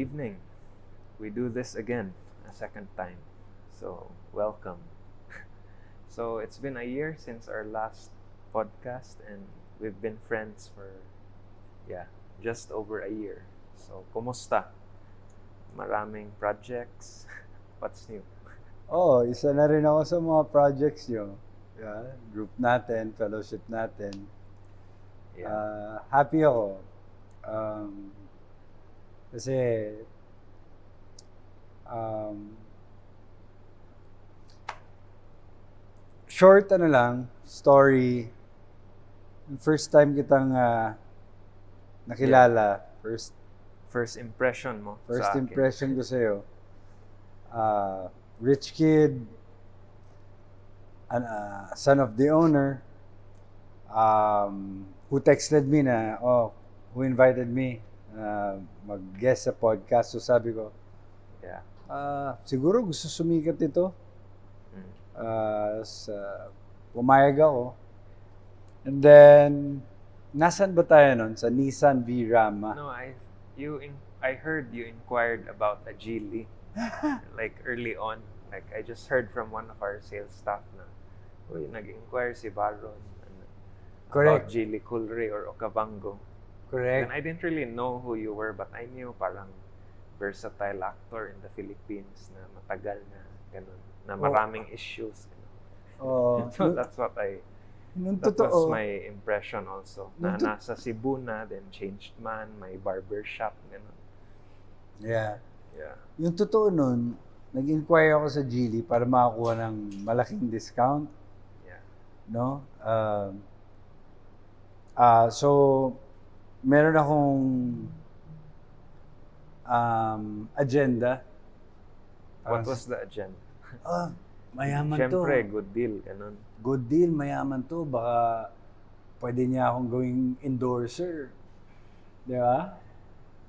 evening. We do this again, a second time. So, welcome. So, it's been a year since our last podcast, and we've been friends for, just over a year. So, kumusta? Maraming projects. What's new? Isa na rin ako sa mga projects nyo. Yeah, group natin, fellowship natin. Happy ako. Kasi short story. First time kitang nakilala. First impression mo First sa akin. impression ko sa'yo. Rich kid, son of the owner, who texted me who invited me mag-guest sa podcast. So sabi ko, siguro gusto sumikat ito. Pumayag ako. And then, nasan ba tayo nun? Sa Nissan V Rama. No, I heard you inquired about a Geely. Like early on. Like I just heard from one of our sales staff na nag-inquire si Baron about Correct. Geely Coolray or Okavango. Correct. And I didn't really know who you were, but I knew parang versatile actor in the Philippines na matagal na ganun, na maraming issues. So that's what that was my impression also. Na nasa Cebu na, then changed man, may barber shop, ganun. Yeah. Yeah. Yung totoo nun, nag-inquire ako sa Geely para makakuha ng malaking discount. Yeah. No? So, meron akong agenda. What was the agenda? Mayaman Siyempre, to. good deal, ganun. Good deal, mayaman to. Baka pwede niya akong gawing endorser. Di ba?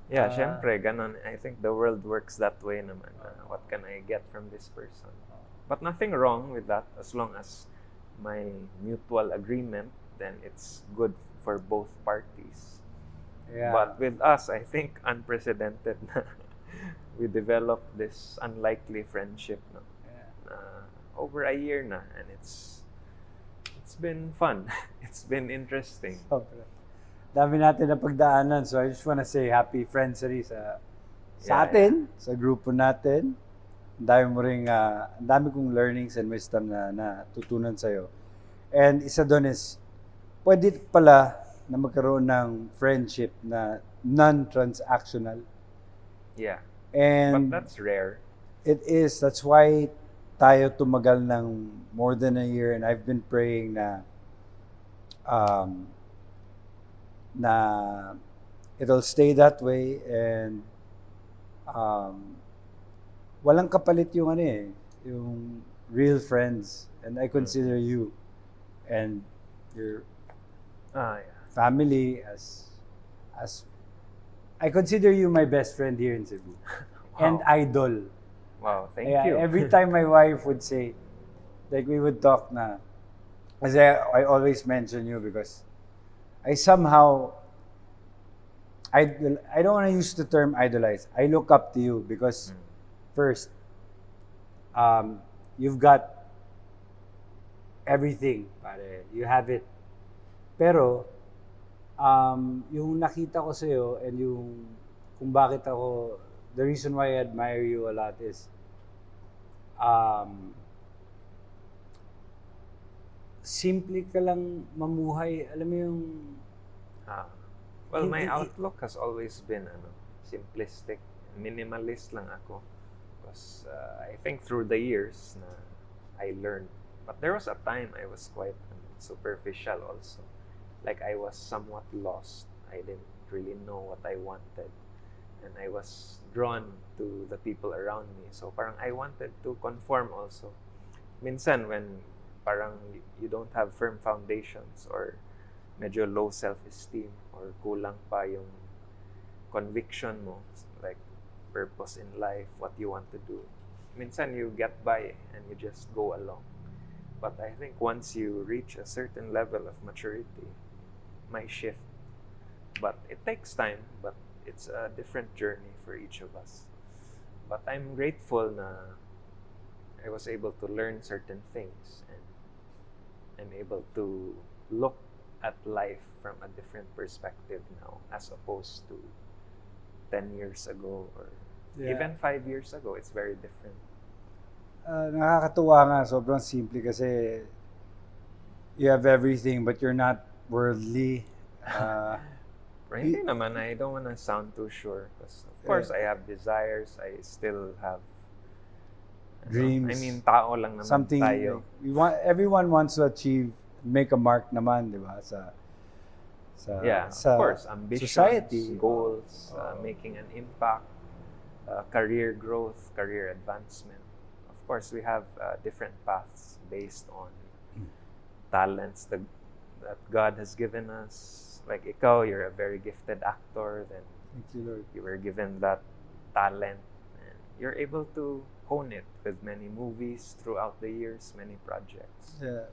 Yeah, syempre, ganun. I think the world works that way naman. What can I get from this person? But nothing wrong with that as long as my mutual agreement, then it's good for both parties. Yeah. But with us, I think unprecedented na we developed this unlikely friendship. No? Over a year na, and it's been fun. It's been interesting. Dami natin na pagdaanan. So I just wanna say happy friendsary sa atin, sa grupo natin. Ang dami kong learnings and wisdom na natutunan sa'yo. And isa doon is, pwede pala na magkaroon ng friendship na non-transactional. Yeah. And but that's rare. It is. That's why tayo tumagal ng more than a year, and I've been praying na it'll stay that way, and walang kapalit yung yung real friends, and I consider you and your family as I consider you my best friend here in Cebu. Wow. And idol. Wow, thank you. Every time my wife would say, like we would talk na, kasi I always mention you because I somehow, I don't want to use the term idolize. I look up to you because first, you've got everything, pare. You have it. Pero, yung nakita ko sa'yo and yung kung bakit the reason why I admire you a lot is, simple ka lang mamuhay. Alam mo yung... Well, my outlook has always been simplistic. Minimalist lang ako. Because I think through the years na I learned. But there was a time I was quite superficial also. Like I was somewhat lost. I didn't really know what I wanted. And I was drawn to the people around me. So parang I wanted to conform also. Minsan when parang you don't have firm foundations or medyo low self-esteem or kulang pa yung conviction mo, like purpose in life, what you want to do. Minsan you get by and you just go along. But I think once you reach a certain level of maturity, may shift. But it takes time, but it's a different journey for each of us. But I'm grateful na I was able to learn certain things, and I'm able to look at life from a different perspective now as opposed to 10 years ago or even 5 years ago. It's very different. Nakakatuwa nga, sobrang simple kasi you have everything but you're not worldly. Pero hindi naman, I don't wanna sound too sure because of course I have desires, I still have dreams. I mean, tao lang naman Something tayo. everyone wants to achieve, make a mark naman, di ba? Yeah, sa of course, ambitions, society, goals, making an impact, career growth, career advancement. Of course, we have different paths based on talents that God has given us. Like ikaw, you're a very gifted actor, then Thank you, Lord. you were given that talent, and you're able to hone it with many movies throughout the years, many projects. Yeah.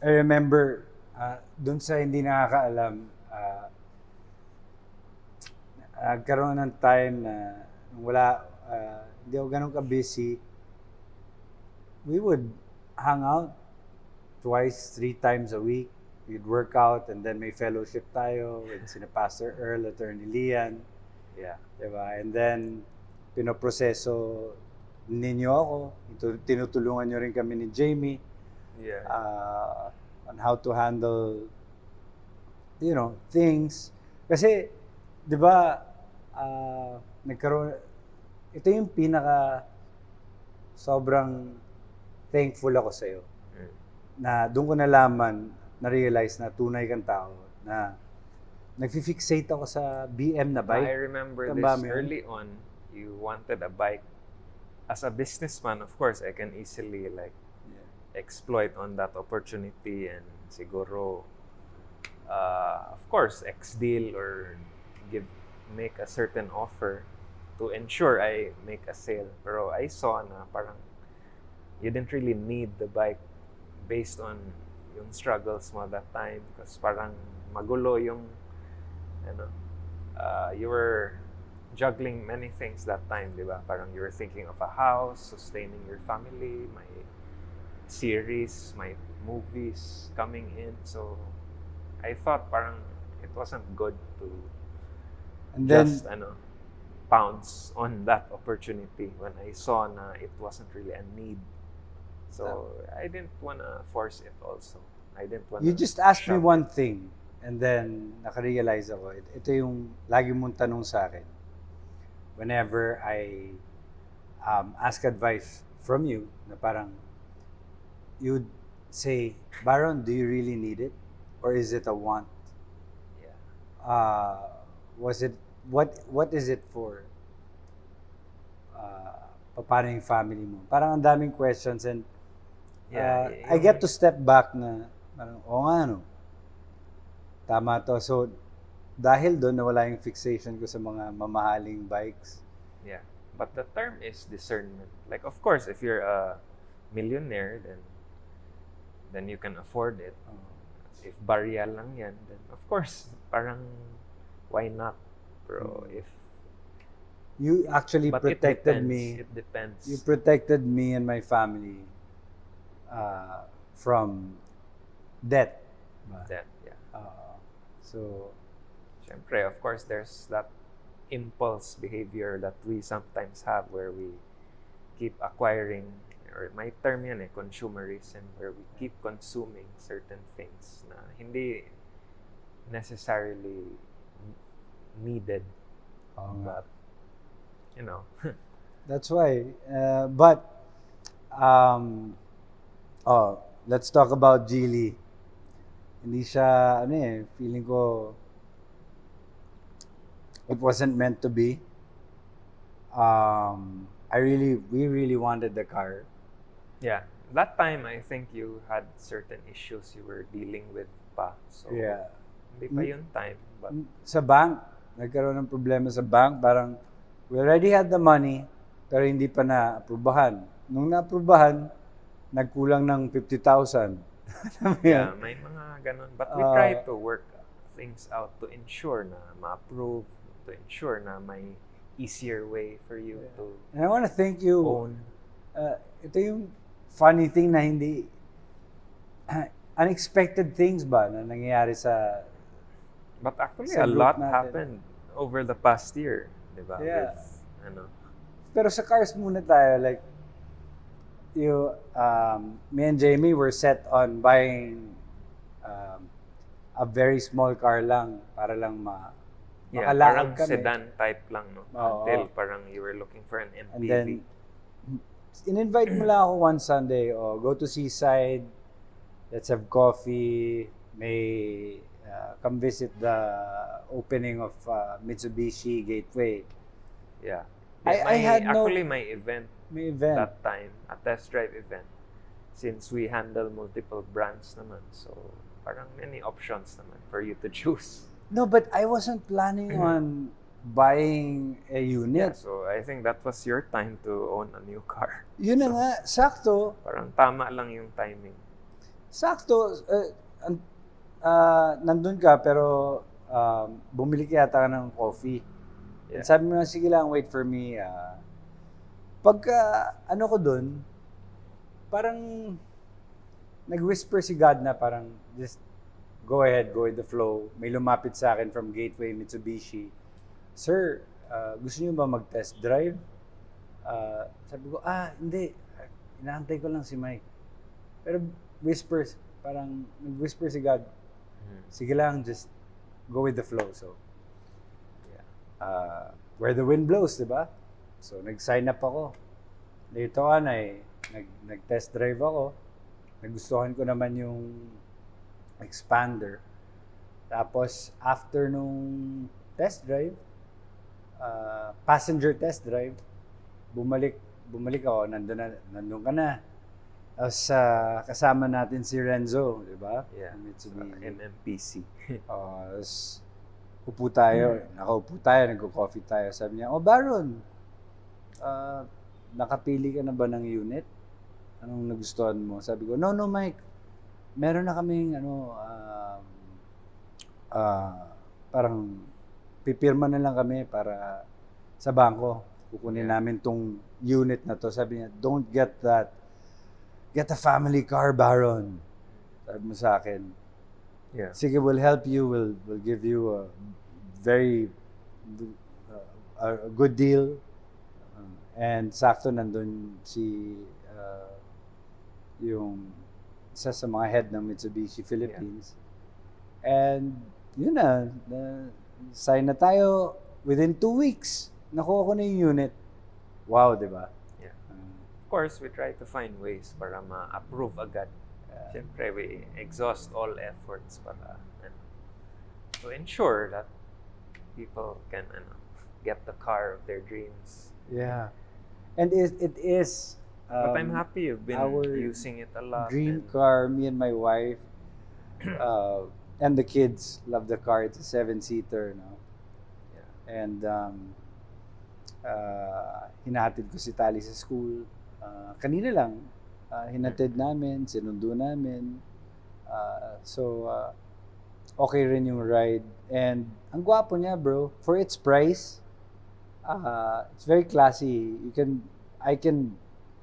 I remember, dun sa hindi nakakaalam, nagkaroon ng time na wala, hindi ako ganun ka-busy. We would hang out twice, 3 times a week. We'd work out and then may fellowship tayo with sina Pastor Earl, Attorney Lian. Yeah. Diba? And then, pinoproseso ninyo ako. Tinutulungan nyo rin kami ni Jamie Yeah. on how to handle, things. Kasi, di ba, nagkaroon, ito yung pinaka sobrang thankful ako sa'yo. Na doon ko nalaman, na-realize na tunay kang tao, na nag-fixate ako sa BM na bike. I remember Tamba this mo yun? early on, you wanted a bike. As a businessman, of course, I can easily exploit on that opportunity and siguro, of course, ex-deal or make a certain offer to ensure I make a sale. Pero I saw na parang you didn't really need the bike based on yung struggles mo that time because parang magulo yung you were juggling many things that time, di ba? Parang you were thinking of a house, sustaining your family, my series, my movies coming in. So I thought parang it wasn't good to And then, just pounce on that opportunity when I saw na it wasn't really a need. So I didn't wanna force it also. I didn't wanna you just asked me shove one it. thing and then nakarealize ako. Ito yung lagi mong tanong sa akin. Whenever I ask advice from you, na parang you'd say, Baron, do you really need it? Or is it a want? Yeah. Was it, what is it for? Paano yung family mo? Parang ang daming questions and Yeah, I get to step back na parang, nga no. Tama to. So, dahil doon nawala yung fixation ko sa mga mamahaling bikes. Yeah. But the term is discernment. Like, of course, if you're a millionaire, then you can afford it. If barya lang yan, then of course, parang why not? Pero if You actually but protected it depends. me. It depends. You protected me and my family from debt. That, yeah. So, Siyempre, of course, there's that impulse behavior that we sometimes have where we keep acquiring, or my term yan consumerism, where we keep consuming certain things na hindi necessarily needed. But, that's why. But, let's talk about Geely. Hindi siya, feeling ko, it wasn't meant to be. We really wanted the car. yeah, that time I think you had certain issues you were dealing with pa. So, Yeah. hindi pa yun time. But, Sa bank, nagkaroon ng problema sa bank. Parang, we already had the money, pero hindi pa na-aprubahan. Nung na-aprubahan, nagkulang ng 50,000. yeah, may mga ganun. But we try to work things out to ensure na ma-approve to ensure na may easier way for you to And I want to thank you. own. Ito yung funny thing na hindi unexpected things ba na nangyayari sa But actually, Sa a group lot natin. happened over the past year, di ba? Yeah. With, ano, Pero sa cars muna tayo, like, me and Jamie were set on buying a very small car lang para lang yeah, makalakad parang kami. sedan type lang, no? Oo. Until parang you were looking for an And MPV. then, in-invite mo lang ako one Sunday, go to Seaside, let's have coffee, may come visit the opening of Mitsubishi Gateway. Yeah. I had actually, my event may event. that time, a test drive event, since we handle multiple brands naman, so parang many options naman for you to choose. No, but I wasn't planning on buying a Yeah, unit. so I think that was your time to own a new car. Yun na So, nga, sakto. Parang tama lang yung timing. Sakto. Nandun ka, pero bumili ka yata ka ng coffee. Yeah. And sabi mo na, sige lang, wait for me. Pagka, ko dun, parang nag-whisper si God na parang, just go ahead, go with the flow. May lumapit sa akin from Gateway Mitsubishi. Sir, gusto niyo ba mag-test drive? Sabi ko, hindi. Inaantay ko lang si Mike. Pero whispers, parang nag-whisper si God, sige lang, just go with the flow. So, where the wind blows, di ba? So, nag-sign up ako. Later on ay nag-test drive ako. Nagustuhan ko naman yung expander. Tapos, after nung test drive, passenger test drive, bumalik ako, nandun ka na. Tapos, kasama natin si Renzo, di ba? Yeah. Mitsubishi. MMPC. Tapos, nakaupo tayo, nagko-coffee tayo. Sabi niya, Baron, nakapili ka na ba ng unit? Anong nagustuhan mo? Sabi ko, no, Mike. Meron na kaming, parang pipirma na lang kami para sa bangko. Kukunin namin tong unit na to. Sabi niya, don't get that. Get a family car, Baron. Sabi mo sa akin. Yeah. Sige, we'll help you. We'll give you a very a good deal. And sakto nandun yung isa sa mga head ng Mitsubishi Philippines. And yun na, sign na tayo within 2 weeks. Nakuha ko na yung unit. Wow, di ba? Yeah. Of course, we try to find ways para ma-approve agad. Siyempre, we exhaust all efforts para to ensure that people can get the car of their dreams. Yeah. And it is But I'm happy you've been our using it a lot. dream car. Me and my wife and the kids love the car. It's a 7-seater, no? Yeah. And hinahatid ko si Tali sa school. Kanina lang, hinatid namin, sinundo namin. So, okay rin yung ride. And ang gwapo niya, bro. For its price, it's very classy. I can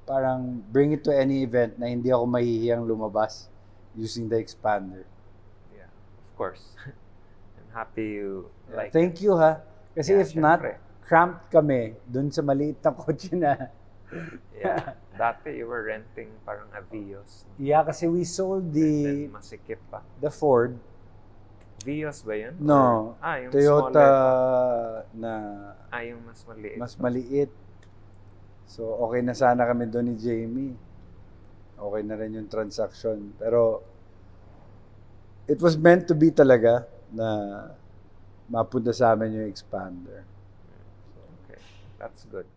parang bring it to any event na hindi ako mahihiyang lumabas using the expander. Yeah, of course. I'm happy you like Thank you, ha. Kasi Yeah, if not, syempre. cramped kami dun sa maliit na kotse na. Yeah. Dati you were renting parang a Vios. Yeah, kasi we sold And then masikip pa. the Ford. Vios ba yun? No, Or, yung Toyota smaller. na Yung mas maliit. mas maliit. So, okay na sana kami doon ni Jamie. Okay na rin yung transaction. Pero, it was meant to be talaga na mapunta sa amin yung expander. Okay, that's good.